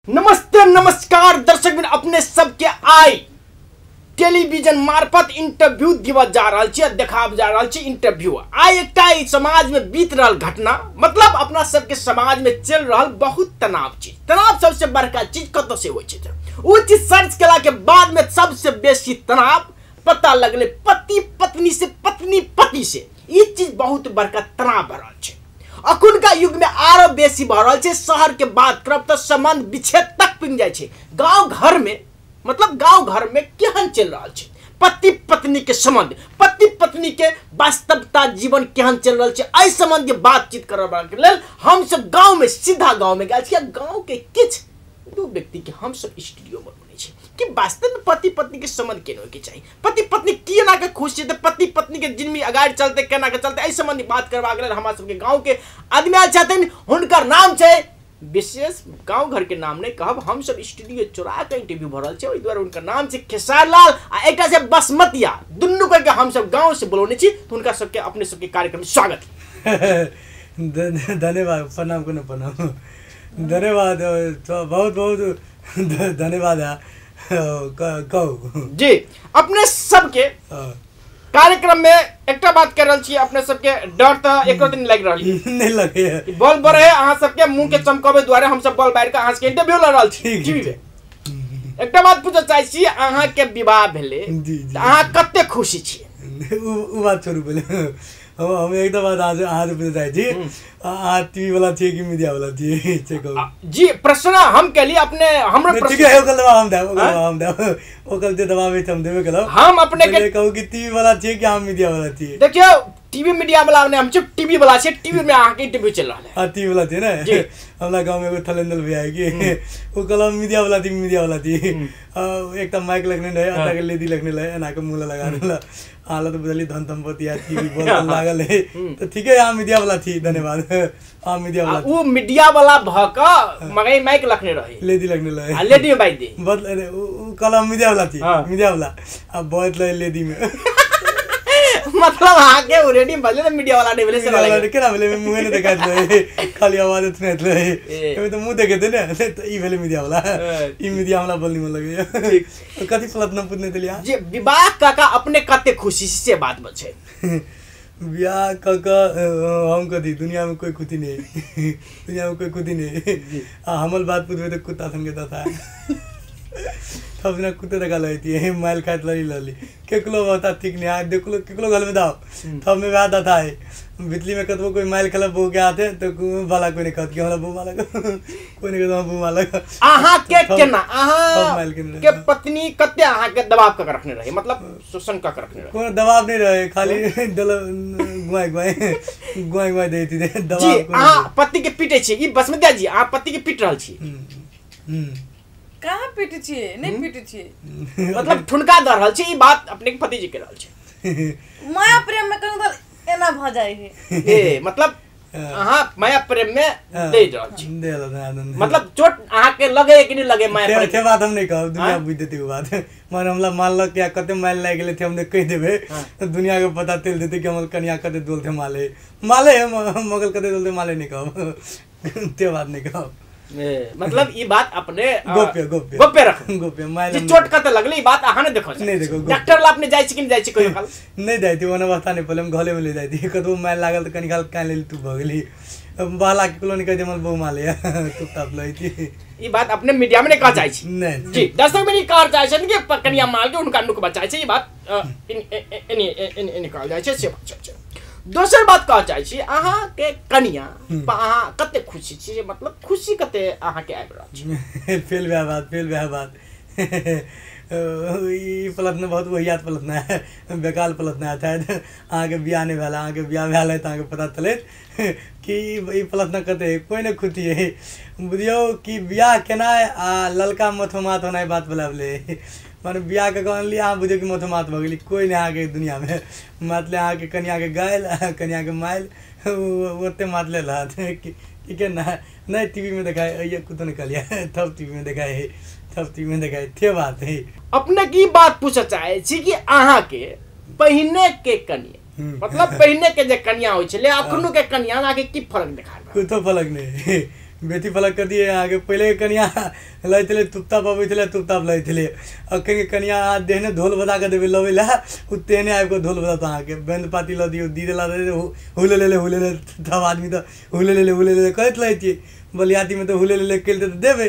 नमस्ते नमस्कार दर्शक बिन अपने सबके आई टेलीविजन मार्फत इंटरव्यू दिवा जा रहा छे, देखाब जा रहा छे इंटरव्यू। आई एकटा समाज में बीत रहा घटना, मतलब अपना सबके समाज में चल रहा बहुत तनाव चीज। तनाव सबसे बड़का चीज कत से हो छे, वो चीज सर्च कला के बाद में सबसे बेसी तनाव पता लगले पति पत्नी से, पत्नी पति से। ये चीज बहुत बड़का तनाव बढ़ रहा छे। अखुन का युग में आरो बेसी बढ़ रहा छे। शहर के बात करब तो संबंध विच्छेद तक पिन जाए छे। गांव घर में, मतलब गांव घर में केहन चल रहा छे पति पत्नी के संबंध, पति पत्नी के वास्तविकता जीवन केहन चल रहा छे, एहि संबंधी बातचीत करबा के लेल हम सब गांव में, सीधा गांव में गए छियै। गांव के किछ दो व्यक्ति के हम सब स्टूडियो में बने छे कि वास्तव में पति पत्नी के संबंध केना होय के चाहिए, पति पत्नी केना के खुश छै, पति पत्नी के जिंदगी आगाड़ चलते केना के चलते, एहि संबंधी बात करबा के लेल हमरा सब के गांव के आदमी आयल छथिन। हुनकर नाम छै, विशेष गांव घर के नाम नहीं कहब, हम सब स्टूडियो चोरा के इंटरव्यू भरल छे, ओइ द्वारा उनका नाम छे खेसार लाल आ एकटा छे बसमतिया। दुन्नु के हम सब गांव से बोलौने छी, तो उनका सबके अपने सबके कार्यक्रम में स्वागत। धन्यवाद, प्रणाम को प्रणाम, धन्यवाद, बहुत बहुत धन्यवाद कहू जी। अपने सबके कार्यक्रम में एकटा बात कर रहल छी, अपने सबके डर त एको दिन लग रहल नहीं लगे बॉल बड़े अहाँ सबके मुंह के चमकावे द्वारा हम सब बॉल बाहर के अहाँ सबके इंटरव्यू ल रहल छी। जी एकटा बात पूछे चाहे छी, अहाँ के विवाह भेले अहाँ कते खुशी छी? उ बात छोड़ू पहले, हम एकदम बात आज पूछे चाहे छी, आ टीवी वाला थी कि मीडिया वाला थी चेक जी। प्रश्न हम के लिए अपने हमरा प्रश्न ठीक है, ओकल दबा हम दे ओकल दे दबा में हम देबे कलो। हम अपने के कहू कि टीवी वाला थी कि हम मीडिया वाला थी? देखियो टीवी मीडिया वाला ने, हम सिर्फ टीवी वाला छे, टीवी में आके इंटरव्यू चल रहा है। हां टीवी वाला थी ना, हमरा गांव में एगो थलेंदल भैया है कि वो कलम मीडिया वाला थी। एकटा माइक लगने रहे, आटा के लेदी लगने रहे, एना के मुंह लगा देला। हालत बदली धन संपत्ति आ टीवी बोल लागल है, तो ठीक है हम मीडिया वाला थी। धन्यवाद। हम मीडिया वाला, वो मीडिया वाला भक मगे माइक लगने रहे, लेदी लगने रहे, लेडी में बाई दे बदल उ कलम मीडिया वाला थी, मीडिया वाला अब बहुत ले लेदी में मतलब आके ऑलरेडी बदले तो मीडिया वाला डेवले से लगे केना भेले मुंह ने देखात रहे, खाली आवाज सुनत रहे, एमे तो मुंह देखे थे ना, तो ई भेले मीडिया वाला, ई मीडिया वाला बोलनी मन लगे। कथि फलत न पूछने तलिया जी। विवाह काका अपने कते खुशी से बात बचे? बियाह काका हम कथी, दुनिया में कोई खुशी नहीं, दुनिया में कोई खुशी नहीं। हमल बात पूछबे तो कुत्ता संगे था सब दिन कुत्ते देखा लगी माइल खात लली केकलो बता ठीक नहीं आ देखलो केकलो घर में दाओ तब में आता था बिजली में कतबो कोई माइल खेला बो के आते तो वाला कोई नहीं कहत कि हमरा बो वाला कोई नहीं कहत बो वाला। आहा के केना आहा के पत्नी कते आहा के दबाव का रखने रहे, मतलब शोषण का रखने रहे? कोई दबाव नहीं रहे, खाली दल गुआई देती दबाव। जी आहा पति के पीटे छी, ई बसमतिया जी आहा पति के पीट रहल छी? कहाँ पीटे छिए, नहीं पीटे छिए, मतलब ठुनका दर रहल छी, ई बात अपने के पति जी के रहल छी। माया प्रेम में कहूं त एना भ जाय है। ए मतलब आहा माया प्रेम में दे रहल छी, मतलब चोट आहा के लगे कि नहीं लगे माया प्रेम? ते बात हम नहीं कहब, दुनिया बुझ देती वो बात। मार हमला मानलक क्या कते माइल लाग गेले थे, हमने कह देबे तो दुनिया के पता चल देते कि हमल कन्या कते दोल थे माले मगल कते दोल थे माले नहीं कहब, ते बात नहीं कहब। मतलब ये बात अपने गोप्य रख जी। चोट कते लगले ई बात आहा ने देखो नहीं देखो डॉक्टर ला अपने जाय छी कि नहीं जाय छी? कोई काल नहीं जाती ओने अवस्था नहीं पहले हम घले में ले जाती कतबो माइल लागल त कनिकाल कान ले तू भगली बाला के कलोनी कह दे मन बहु माले तू ताप लई थी। ई बात अपने मीडिया में नहीं कह जाय छी नहीं जी। दर्शक में नहीं कह जाय छै कि कनिया माल के उनका नुक बचाय छै, ई बात इन निकाल जाय छै से बात छै। दोसर बात कह चाहे छी, अहाँ के कनिया अहाँ कते खुशी छी, मतलब खुशी कते अहाँ के आबि रहल छी? फेल ब्याह बात ई पलटना बहुत वहियात पलटना है, बेकाल पलटना है। अहाँ के बियाह नहीं भेला, अहाँ के बियाह भेल है तो अहाँ के पता चले कि ई पलटना कते कोई नहीं खुशी है। बुझियो कि बियाह केना आ ललका मथोमात होना बात बोलाबले, माने बियाह के कहली अहाँ बुझियो कि मथोमात भ गेली, कोई नहीं अहाँ के दुनिया में मतलब अहाँ के कन्या के गायल कन्या के माइल ओते मातले लात कि के ना नहीं टीवी में दिखाए ये कुछ निकलिया तब टीवी में दिखाए तब टीवी में दिखाए थे बात है। अपने की बात पूछे चाहे छी कि अहाँ के पहिने के कन्या, मतलब पहिने के जे कन्या होय छले अखनो के कन्या आके की फर्क देखा? कोई तो फर्क नहीं, बेटी फलक कर दिए आगे पहले कनिया लैथिले तुप्ता पबैथिले तुप्ता लैथिले अखन के कनिया देहने ढोल बजा के देबे लबेला उ तेने आबि के ढोल बजाता आके बेंद पाती ल दियो दीदे ला दे हुले ले तब आदमी तो हुले ले कहत लै छी बलियाती में तो हुले ले केल तो देबे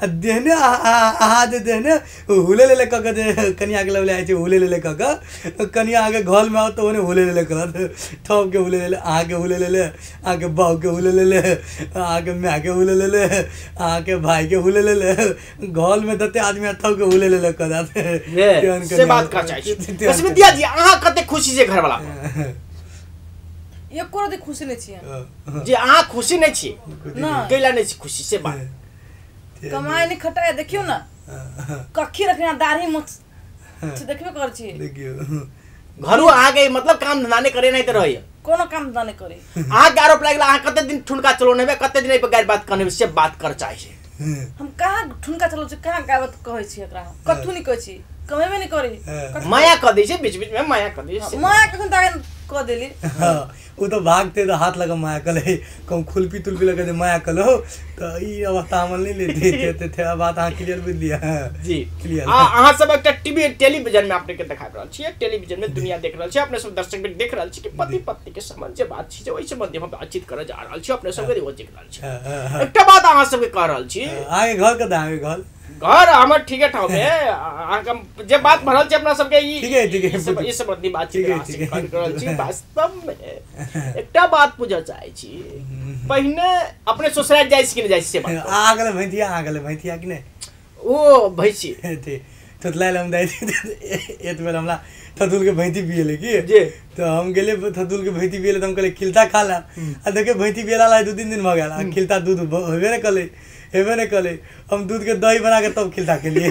आ देहने आ दे देहने हुले ले क के कनिया के लबले आइ छी हुले ले क के कनिया आगे घर में आओ तो ओने हुले ले करत ठोक के हुले ले आगे हुले ले आगे बाऊ के हुले ले आगे मैं के हुले ले आके भाई के हुले ले घर में दते आदमी ठोक के हुले ले करत से बात कर चाहिए बसमितिया जी अहाँ कते खुशी से घर वाला ये कोरो दे खुशी नहीं छिए जे अहाँ खुशी नहीं छी ना कैला नहीं छी खुशी से बात कमाई नहीं खटाए देखियो ना कखी रखना दाढ़ी मत देखबे कर छी देखियो घरु आ गए मतलब काम धंधा नहीं करे नहीं तो रहिए कोनो काम धंधा नहीं करे अहाँ के आरोप लागला अहाँ कते दिन ठुनका चलोने बे कते दिन पे गाय बात करने से बात कर चाहिए हम कहाँ ठुनका चलो छी कहाँ गावत कहै छी एकरा कथु नहीं कहै छी कमेबे नहीं करे माया कर दै छै बीच बीच में माया कर दै छै माया कखन तक क देली उ तो भागते तो हाथ लगा माया कले कम खुलपी तुलपी लगा दे माया कलो तो ई अवस्था हमन नहीं लेते थे बात अहाँ क्लियर बुझ लिया जी क्लियर अहाँ सब एकटा टीवी टेलीविजन में आपने के देखा रहल छियै टेलीविजन में दुनिया देख रहल छै अपने सब दर्शक भी देख रहल छी कि पति पत्नी के संबंध जे बात छी ओइ संबंध में बातचीत करे जा रहल छी अपने सब के वो देख रहल छी एकटा बात अहाँ सब के कह रहल छी आगे घर के आगे घर हमर ठीके ठाव में अहाँके जे बात भरल छै अपना सबके ई ठीक है ई संबंधी बातचीत कर रहल छी वास्तव में एकटा बात पूछऽ चाहै छी पहिने अपने ससुराल जाइ छी कि नहीं जाइ छी से बात आगले भैंतिया कि नहीं ओ भैंसी थे तो लाइल हम दाई एक बेर हमरा थदुल के भैंती पिएले की जी तो हम गेले थदुल के भैंती पिएले तो हम कहले खिलता खा ला आ देखे भैंती पिएला ला 2-3 दिन भ गेल खिलता दूध हेबे ने कले हम दूध के दही बना के तब खिलता के लिए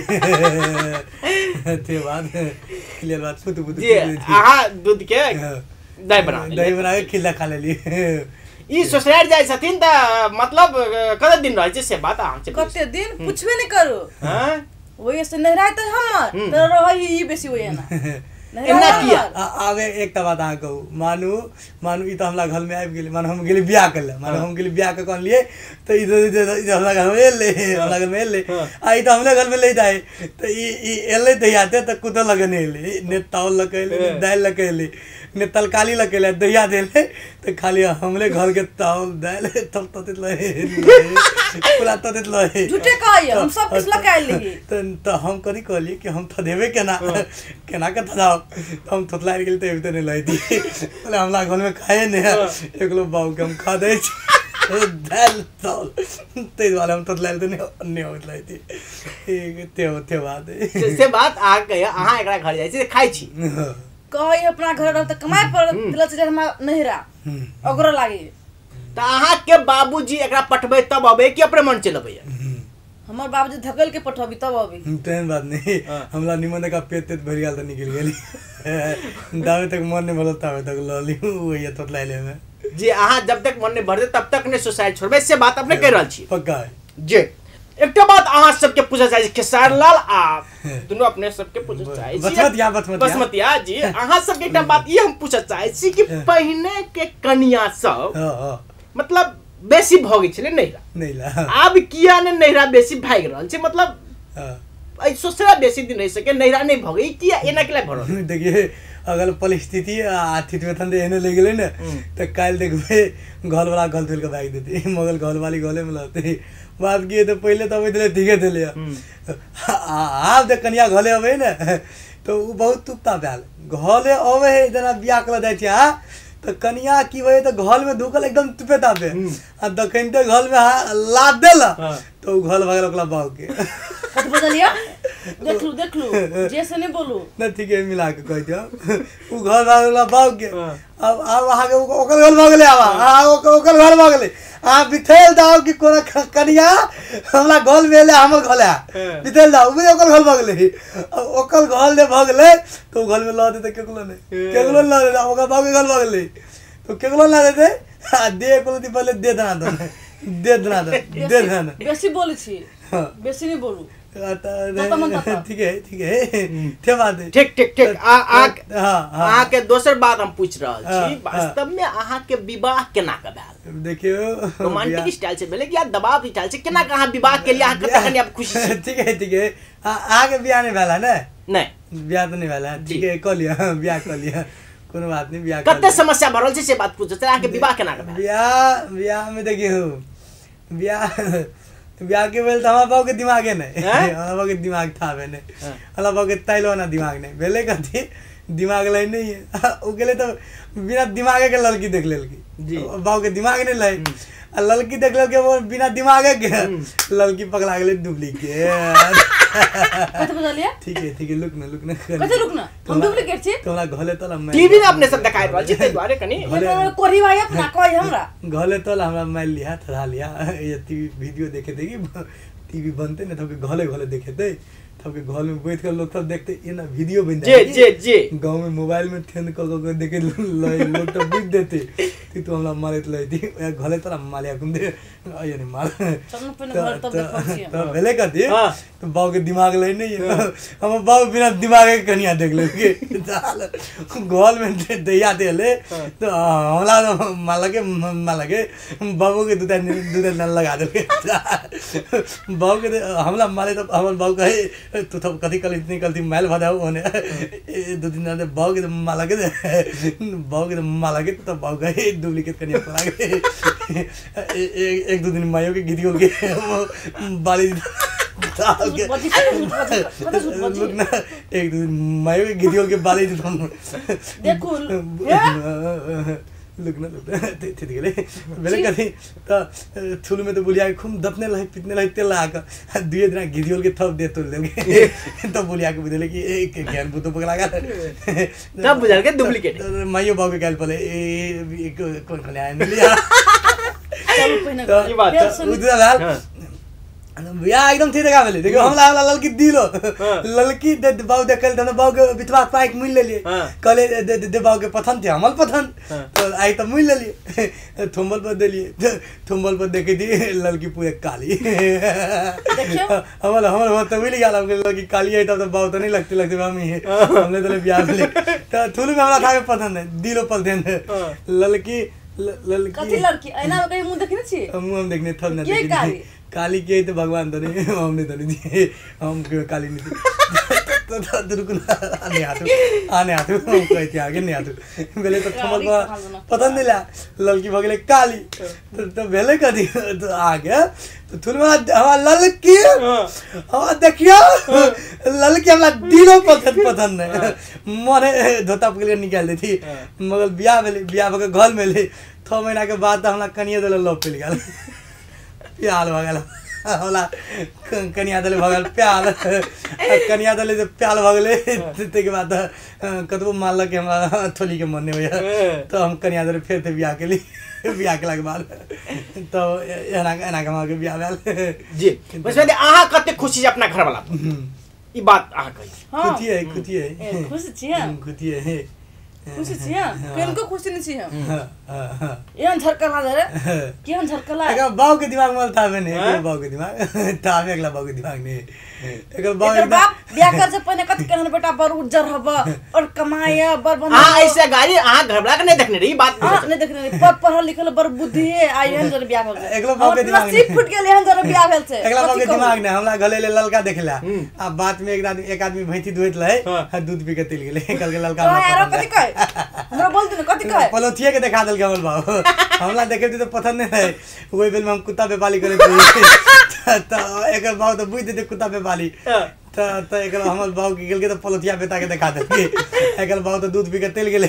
थे बात क्लियर बात पुत जी आहा दूध के दही बना के खिलता खा लेली ई ससुराल जाय छथिन त मतलब कते दिन रहै छै से बात अहाँ से कते दिन पूछबे नहीं करो हां ओए से नहीं रहत हमर त रहै ई बेसी होय ना एना किया आगे एक बात अहाँ कहू मानू ई तो हमरा घर में आबि गेल मानू हम गेली बियाह कर ले मानू हम गेली बियाह के कौन लिए तो इधर हमरा घर में ले हमरा घर में ले आ ई तो हमरे घर में ले जाए तो ई एले दहियाते तो कुतो लगने ले ने तौल लगेले दाल लगेले ने तरकारी लगेले दहिया देले तो खाली हमरे घर के तौल दाल तब तत ले पूरा तत ले झूठे कहै हम सब कुछ लगाए लिए तो हम करी कहली कि हम थदेबे केना के थदाओ हम थोतला गेल त एबते नहीं लाई दी बोले हमरा घर में खाए ने एक लो बाऊ के हम खा दे दाल तौल ते वाला हम थोतला तो नहीं होत लाई दी ते बात से बात आ गए अहाँ एकरा घर जाइ छी खाइ छी कहै अपना घर रह त कमाई पर दिल से हमरा नहिरा ओकरो लागी त अहाँ के बाबूजी एकरा पटबै तब अबे कि अपने मन चलबै हमर बाबूजी धकेल के पठबी तब अबी ट्रेन बात नहीं हमरा निमन का पेट भर गेल त निकल गेली दावे तक मन नहीं भरल तब तक लली ओए तो लाइले में जी अहाँ जब तक मन नहीं भरते तब तक ने सोसाइटी छोड़बे से बात अपने कह रहल छी पक्का है जी एकटा बात अहाँ सबके पूछऽ चाहै छी खेसार लाल आ दुनू अपने सबके पूछऽ चाहै छी बसमतिया जी अहाँ सबके एकटा बात ई हम पूछऽ चाहै छी कि पहिने के कन्या सब मतलब बेसी भगै छले नहिरा आब किया ने नहिरा बेसी भाग रहल छै मतलब आई ससुरा बेसी दिन रह सके नहिरा नहीं भगै किया एना के भरल देखिए अगर परिस्थिति आर्थिक वेतन एने ले गेले ने त काल देखबे घर वाला गल तुल के भाग देती मगर घर वाली गले में लते बात किए तो पहले तो अबे ठीके देले आप देख कन्या घले अबे ने तो उ बहुत तुप्ता बैल घले अबे जना बियाह कर जाय छै तो कन्या की भई तो घर में ढुकल एकदम तुपे तापे आ दखनते घर में लाद देला तो घर भागल ओकला बाऊ के कत बदलिया देख लू जैसे नहीं बोलू न ठीक है मिला के कह दियो उ घर भागला बाऊ के अब वहां के ओकर घर भागले आवा ओकर घर भागले आ बिथेल दाओ कि कोना कन्या हमरा घर में ले हमर घर आ बिथेल दाओ उ ओकर घर भागले ओकर घर ले भागले तो घर में ला दे त केकलो ला दे ओकर बाऊ के घर भागले तो केकलो ला दे आ दे को दी पहले दे देना बेसी बोले छी बेसी नहीं बोलू ठीक है ते बात है ठीक हाँ अहाँ के दोसर बात हम पूछ रहल छी वास्तव में अहाँ के विवाह केना के भेल देखियो रोमांटिक स्टाइल से भेले कि या दबाव स्टाइल से केना के अहाँ विवाह के लिए अहाँ कते कनी आप खुशी छी ठीक है आगे बियाह नहीं भेला ना नहीं बियाह तो नहीं भेला ठीक है क लिया बियाह क लिया कोनो बात नहीं बियाह कते समस्या भरल छै से बात पूछो त अहाँ के विवाह केना के भेल बियाह में देखियो बियाह के बेल हमारा बाबू के दिमाग है नहीं हमारा बाबू के दिमाग था मैंने हमारा बाबू के तैलो ना दिमाग नहीं बेले कथी दिमाग लाई नहीं है उकेले तो बिना दिमागे के लड़की देख लेलकी बाबू के दिमाग नहीं लाई लड़की देख लेलके वो बिना दिमागे के लड़की पकड़ा गेले डुप्लीकेट ठीक है लुक ना कते रुक ना हम डुप्लीकेट छी तोला घले तोला मैं टीवी में अपने सब देखाइ रहल छी तै द्वारे कनी कोरी भाई अपना कोई हमरा घले तोला हमरा मैं लिया थरा लिया ये टीवी वीडियो देखे थे कि टीवी बनते ना तो घले देखे थे तब के घर में बैठ कर लोग सब देखते ये ना वीडियो बन जाए जी गांव में मोबाइल में ठेन कर देखे लोग तो बुझ देते तो हमरा मारे तो लई घले तोरा मालिया कुंदे आयो नहीं मार तो भेले कथी तो बाबू के दिमाग लई नहीं हम बाबू बिना दिमाग के कनिया देख लेके घर में दैया देले तो हमरा माला के बाबू के दूध नल लगा देले बाबू के हमला मारे तो हमर बाबू कहे तो तब कथी कल इतनी गलती मैल भदाऊ होने दो दिन ने बाबू के माला के तो बाबू गए डुप्लीकेट कनिया पड़ा गए एक दो दिन मायो के गिदियो के बाली डाल के लोग ना एक दो दिन मायो के गिदियो के बाली देखो लुक ठीक गेले बेले कथी त थुलु में तो बुलिया खूब दपने लहे पिटने लहे तेल लगा दुए दिन गिदियोल के थप दे तो लेके तो बुलिया के बुझले कि एक ज्ञान बुतो पकड़ा गा तब बुझल के डुप्लीकेट मायो बाबू के गाल पले ए कौन कने आए लिया चलो पहिने ये बात उधर बिया एकदम ठीक देखा भेले देखो हमला ललकी दिलो ललकी दे बाबू देखल त बाबू के बितवा पाइक मिल लेलिए कले दे बाबू के पथन थे हमल पथन तो आई त मिल लेलिए थुम्बल पर देलिए थुम्बल पर देखे थी ललकी पूरे काली देखियो हमल तो मिल गया लड़की काली है तब तो बाबू तो नहीं लगती मम्मी हमने तो बियाह भेले त थुलु में हमरा था के पथन है दिलो पल देन ललकी कथी लड़की ऐना में कहीं मुंह देखने छी मुंह हम देखने थब ना देखने काली के तो भगवान तो नहीं हमने तो नहीं दिए हम काली नहीं थी तो रुकना आने आते हम कहते आगे नहीं आते पहले तो थमल पता नहीं ला लड़की भगले काली तो पहले कदी तो आ गया तो थोड़ा हमारा लड़की हमारा देखियो लड़की हमारा दिलों पसंद है मोरे धोता पकड़ निकाल दी थी मगर बियाह भगे घर में ले 6 महीना के बाद हमारा कनिया दल लव पे गया प्याल भगल होला कनिया दले भगल प्याल कनिया दले जब प्याल भगले ते के बाद कतबो मान के हमरा थोली के मन नहीं होया तो हम कनिया दले फिर थे बियाह के लिए बियाह के लाग बाद तो एना के बियाह भेल जी बस में आहा कते खुशी अपना घर वाला ई बात आहा कही खुशी है खुशी छिया खुशी है खुशी छिया केनको खुशी नहीं छिया एहन झरकला रे केहन झरकला एका बाऊ के दिमाग में था बने एका बाऊ के दिमाग था अगला बाऊ के दिमाग में एका बाप बियाह कर से पहले कत कहन बेटा बर उज्जर हब और कमाए बर बन हां ऐसे गाड़ी हां घरवाला के नहीं देखने रही बात नहीं देखने रही पर पढ़ल लिखल बर बुद्धि है आई हन जर बियाह कर एकला बाऊ के दिमाग में फुट गेल हन जर बियाह भेल से एकला बाऊ के दिमाग ने हमरा गले ले ललका देखला आ बात में एक आदमी भैंसी दुहत लहे दूध पी के तिल गेले कल के ललका यार कथि कहे हमरा बोल दे कथि कहे पलोथिया के देखा देल गमल बाऊ हमला देखे तो पसंद नहीं है वही बेल में हम कुत्ता बेपाली करे तो एकर बाऊ तो बुझ देते कुत्ता बेपाली तो एकर हमर बाऊ के गेल के तो पलोथिया बेटा के देखा देल एकर बाऊ तो दूध पी के तेल गेले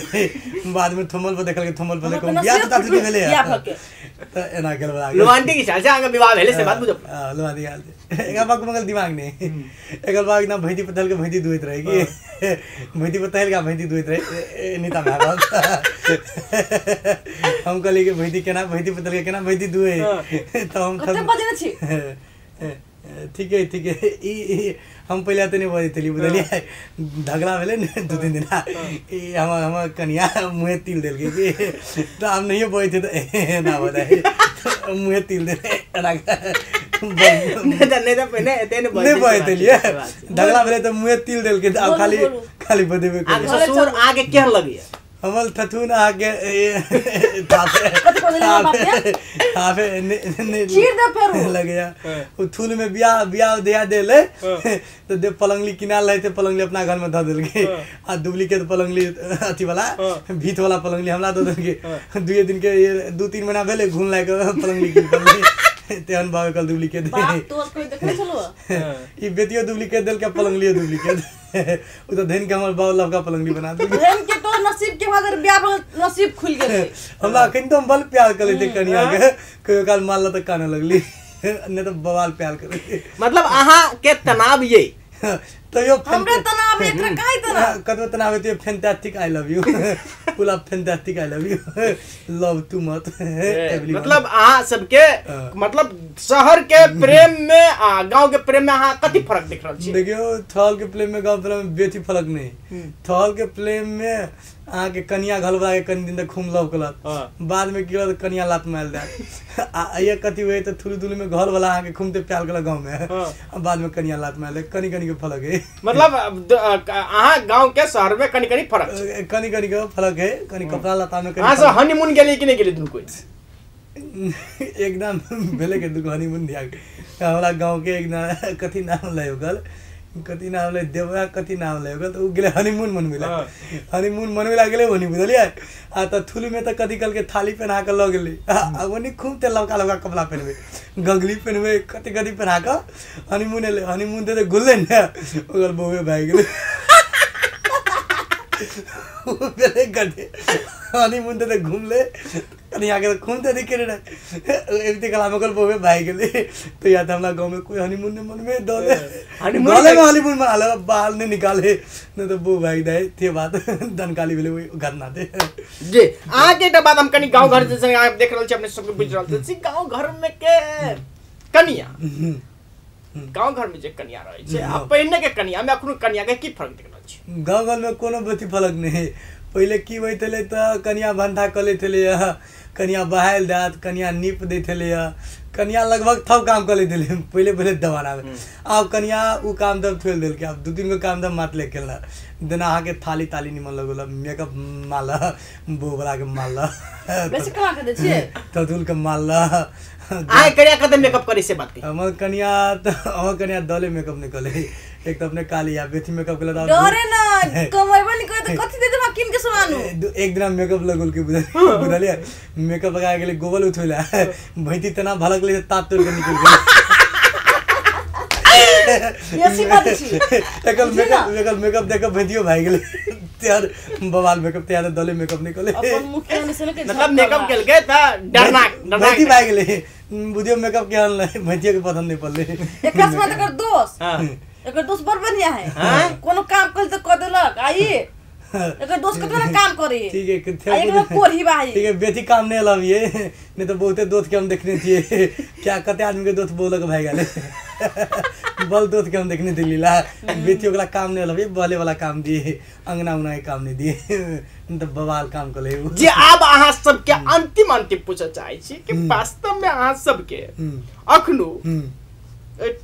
बाद में थमल पर देखल के थमल पर को बियाह तो ताती भेले तो एना गेल बड़ा रोमांटिक स्टाइल से आगे विवाह भेले से बात बुझो रोमांटिक हाल एकर बाऊ मगल दिमाग नहीं एकर बाऊ एकदम भैंसी पतल के भैंसी दुहत रहेगी भैंसी पतल का भैंसी दुहत रहे नीता भाई हम कहली के भैंसी केना भैंसी पतल के केना भैंसी दुहे तो हम कते बजने छी ठीक है ई हम पहले तो नहीं बजे थी बुझलिए झगड़ा भेले 2-3 दिन हम कनिया मुँह तिल दिल के तो हम नहीं बजे थे तो ना बताए मुँह तिल दे नहीं तो पहले एते नहीं बहते लिए झगड़ा भेले तो मुँह तिल देल के अब खाली खाली बदेबे आगे ससुर आगे क्या लगी हमल थथुन आगे तापे चीर दे फेर लग गया उ थुल में बिया दिया देले तो दे पलंगली किनाल रहे थे पलंगली अपना घर में ध देल के आ डुप्लीकेट पलंगली अथी वाला भीत वाला पलंगली हमरा दे देल के 2 दिन के 2-3 महीना भेले घूम लायक पलंगली की तेहन भावे कल डुप्लीकेट बाप तो कोई देखले चलो ई बेटियो डुप्लीकेट देल के पलंगलियो डुप्लीकेट उ तो धन के हमर बाऊ लवका पलंगली बना दे धन के तो नसीब के भागर ब्याह नसीब खुल गेले हमरा अखन तो हम बल प्यार कर लेते कनिया के कहियो काल मारला त काने लगली ने तो बवाल प्यार करे मतलब अहाँ के तनाव ये तो यो हमरे तनाव एकरा काहे तनाव कतो तनाव तो fantastic I love you full of fantastic I love you love too much मतलब अहाँ सबके मतलब शहर के प्रेम में गांव के प्रेम में अहाँ कति फर्क देख रहल छी देखियो थल के प्रेम में गांव प्रेम में बेसी फर्क नहीं थल के प्रेम में अहाँ के कनिया घलबा के कनी दिन तक खूम लव कलत बाद में की होत कनिया लात मार दे ये कथि होय तो थुलु थुलु में घर वाला अहाँ के खूमते प्यार कला गांव में बाद में कनिया लात मार दे कनी कनी के फर्क है मतलब अहाँ गांव के शहर में कनी कनी फर्क है कनी कनी के फर्क है कनी कपड़ा लता में कनी अहाँ सब हनीमून गेली कि नहीं गेली दुनु कोई एकदम भेले के दुख हनीमून दिया हमरा गांव के एक कथि नाम लय गल कति नाम ले देवया कति नाम ले तो गेले हनीमून मनवेला हनीमून मनवेला गेले वनी बुझलिए आ त थुली में त कति कल के थाली पहना के ल गेली आ वनी खूब ते लवका लवका कपड़ा पहनबे गगली पहनबे कति कति पहना के हनीमून दे गुल्ले न ओकर बोवे भाई गेले बेले गड्ढे हनीमून दे घूम ले कनिया के घूमते दिखे रे एते कला में कल बोवे भाई गेले तो या त हमरा गांव में कोई हनीमून ने मन में डोले गले में हनीमून में आले बाल नहीं निकाले न तो बो भाई दे थे बात दनकाली भेले वही घटना थे जी आगे के बाद हम कनी गांव घर जैसे आप देख रहल छी अपने सब बुझ रहल छी गांव घर में के कनिया गांव घर में जे कनिया रहे छै आ पहिने के कनिया में अखनो कनिया के की फर्क देख रहल छी गांव घर में कोनो बेसी फर्क नहीं पहले की होइतले त कनिया बंधा कले थले कनिया बहाइल दात कनिया नीप देथले कनिया लगभग सब काम कर लेते पहले दवाना में अब कनिया उ काम दब छोड़ दिल के अब 2-3 गो काम दब मात लेके देना अहाँ के थाली ताली निमन लगल मेकअप माल बोबरा के माल वैसे कहां के दे छिए तदुल के माल आए करिया कदम मेकअप करी से बात की हमर कनिया दले मेकअप निकले एक तो अपने काली या बेथी मेकअप के लगा डरे ना कमैबा नहीं करे तो कथि दे देबा किन के सामानो एक दिन मेकअप लगल के बुझलिए मेकअप लगा गेले गोबल उठोला भैती तना भलक ले ताप तोड़ के निकल गेल ऐसी बात छी एकल मेकअप देख भैतियो भाई गेले त्यार बवाल मेकअप त्यार दले मेकअप निकले अपन मुख में से के मतलब मेकअप केल के त डरना भैती भाई गेले बुझियो मेकअप के हल भैतियो के पसंद नहीं पड़ले एक खास मत कर दोस्त हां एकर दोस्त बड़ बढ़िया है कोनो काम कल तो क देलक आई एकर दोस्त कतना काम करे ठीक है एक कोरही भाई ठीक है बेटी काम नहीं लविए नहीं तो बहुते दोस्त के हम देखने चाहिए क्या कते आदमी के दोस्त बोलक भाई गेले बल दोस्त के हम देखने थे लीला बेटी ओकरा काम नहीं लविए बले वाला काम दिए अंगना उंगना के काम नहीं दिए तो बवाल काम कर ले जी अब अहाँ सब के अंतिम पूछे चाहे छी कि वास्तव में अहाँ सब के अखनो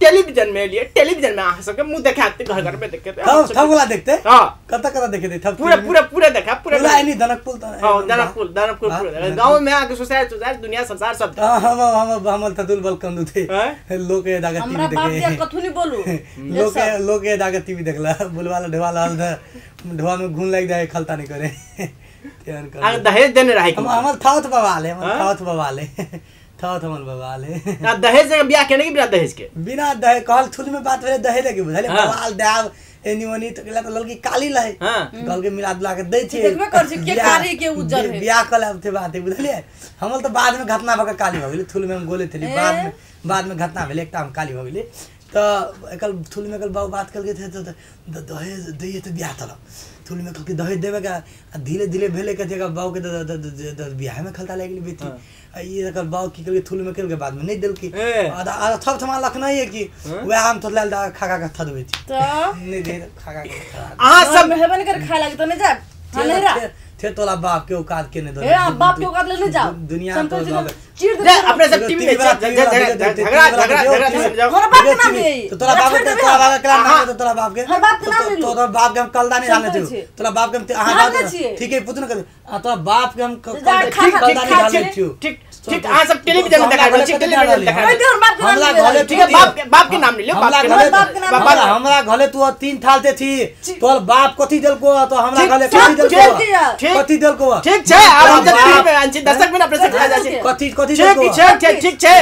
टेलीविजन में अहाँ सबके मुंह देखाते घर में देखते थब वाला देखते हां कता देखते थे थब पूरा देखा पूरा नहीं दनकपुर हां दनकपुर पूरा गांव में आके सोसाइटी दुनिया संसार सब हम तदुल बल कंदु थे लोग ए दागा टीवी देखे हमरा बात कथु नहीं बोलू लोग ए दागा टीवी देखला बुलवाला ढवाला ढवा में घून लाग जाए खलता नहीं करे आ दहेज देने रहे हम थावत बवाले थावत हमर बवाले ना दहेज के बियाह के नहीं बिना दहेज के बिना दहेज कहल थुल में बात भेले दहेज के बुझले बवाल देव एनीवनी तो गेला तो लड़की काली लहे कहल के मिला दुला के दै छी देखबे कर छी के कारी के उज्जर है बियाह कला थे बात है बुझले हमल तो बाद में घटना भका काली भ गेली थुल में हम गोले थली बाद में घटना भेले एकटा हम काली भ गेली तो एकल थुल में एकल बाबू बात करके थे तो दहेज दैए तो बियाह तल थुल में कहके दहेज देवे का धीरे धीरे भेले के जगह बाबू के बियाह में खलता लागली बेटी ये एकल बाबू की करके थुल में के बाद में नहीं देल की आधा थप थमा लखना है कि वह हम तो लाल खा खा के थदबे थी तो नहीं दे खा खा के आ सब मेहरबानी कर खा लागे तो नहीं जा हाँ, नहीं रहा। थे तोला बाप के औकात के ने दो ए आप बाप के औकात लेने जाओ दुनिया संतोष तो जी जाओ। को चीर ले दे अपने सब टीवी में झगड़ा हमारा बाप के नाम ले तो तोरा बाप के नाम तो तोरा बाप के हर बाप के नाम ले लो तोरा बाप के हम कलदानी डालने थे समझे। तोरा बाप के हम हाँ, हां दे छिए। ठीक है पुत्र कर तोरा बाप के हम जा, खा, कलदानी खा, डालने खा, थे ठीक ठीक आ सब टेलीविजन में दिखाई टेलीविजन में दिखाई कोई और बाप के नाम हमरा ले घरे ठीक है बाप के नाम ले लो बाप के नाम बाप के नाम बाबा हमरा घरे तू 3 थाल ते थी तोर बाप कथि देलको तो हमरा घरे सब कथि कुछ देलको दिया। कथि देलको ठीक छे अब हम टीवी में आंची दर्शक बिना अपने से खा जाए कथि कथि ठीक देलको ठीक ठीक छे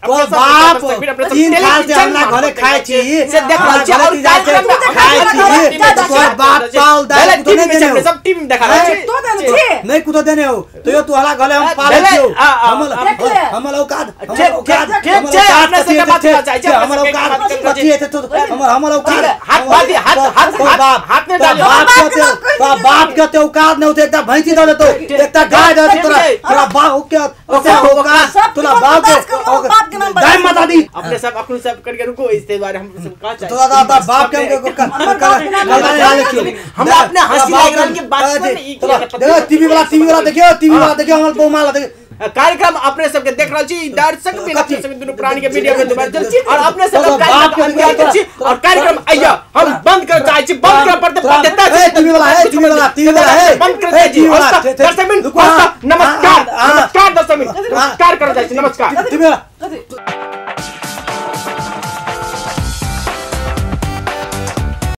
तोर बाप 3 थाल से हमरा घरे खाए छी से देख रहल छी और कार्यक्रम में खाए छी तोर बाप पाल दाल तो टीवी नहीं में देने सब टीवी में दिखा रहा है तो देने छी नहीं कुतो देने हो तो यो तू हला घरे हम पाले भेले, छी आ, देख ले। हमर औकात ठीक छे अपने से बात चाहिए हमर औकात कथि है तो हमर औकात हाथ बांधी हाथ में डालो बाप के औकात नहीं होते एकटा भैंसी दे देतो एकटा गाय दे देतो तोरा बाप के औकात तोरा बाप के गाय माता दी अपने सब करके रुको इसके बारे हम सब का चाहिए तोरा बाप के हम अपने हंसी लाग रहा के बात में ई देखो टीवी वाला देखियो हमर बहुमाला देखियो कार्यक्रम अपने सबके देख रहल छी दर्शक भी अपने सब दुनु प्राणी के मीडिया में दुबार चल छी और अपने सब कार्यक्रम छी और कार्यक्रम आइया हम बंद कर चाहे छी बंद कर पड़ते टीवी वाला है बंद कर दीजिए दर्शक नमस्कार नमस्कार दर्शक नमस्कार कर जाए नमस्कार टीवी वाला